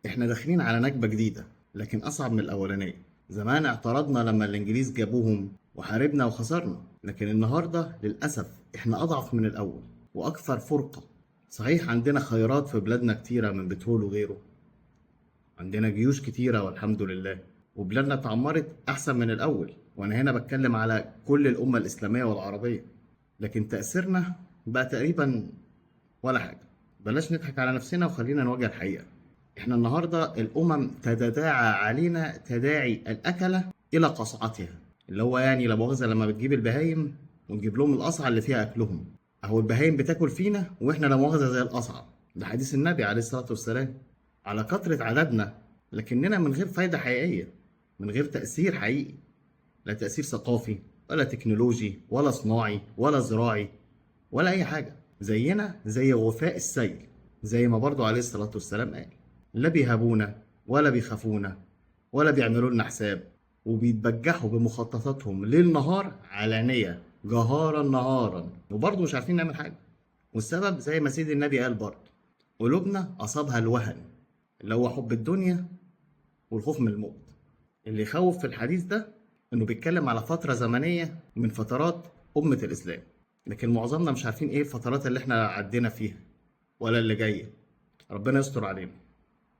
احنا داخلين على نكبة جديدة لكن أصعب من الأولانية. زمان اعترضنا لما الإنجليز جابوهم وحاربنا وخسرنا، لكن النهاردة للأسف احنا أضعف من الأول وأكثر فرقة. صحيح عندنا خيرات في بلادنا كتيرة من بترول وغيره، عندنا جيوش كتيرة والحمد لله، وبلادنا اتعمرت أحسن من الأول، وأنا هنا بتكلم على كل الأمة الإسلامية والعربية، لكن تأثيرنا بقى تقريبا ولا حاجة. بلاش نضحك على نفسنا وخلينا نواجه الحقيقة. احنا النهاردة الأمم تتداعى علينا تداعي الأكلة إلى قصعتها، اللي هو يعني لا مؤاخذة لما بتجيب البهايم ونجيب لهم القصعة اللي فيها أكلهم، أهو البهايم بتاكل فينا وإحنا لا مؤاخذة زي القصعة. ده حديث النبي عليه الصلاة والسلام. على كثرة عددنا لكننا من غير فايدة حقيقية، من غير تأثير حقيقي، لا تأثير ثقافي ولا تكنولوجي ولا صناعي ولا زراعي ولا أي حاجة. زينا زي غثاء السيل، زي ما برضو عليه الصلاة والسلام قال. لا بيهابونا ولا بيخافونا ولا بيعملوا لنا حساب، وبيتبجحوا بمخططاتهم ليل نهار علانية جهارا نهارا، وبرضه مش عارفين نعمل حاجة. والسبب زي ما سيدي النبي قال برضه، قلوبنا أصابها الوهن، اللي هو حب الدنيا والخوف من الموت. اللي يخوف في الحديث ده إنه بيتكلم على فترة زمنية من فترات أمة الإسلام، لكن معظمنا مش عارفين إيه الفترات اللي إحنا عدينا فيها ولا اللي جاية. ربنا يستر علينا.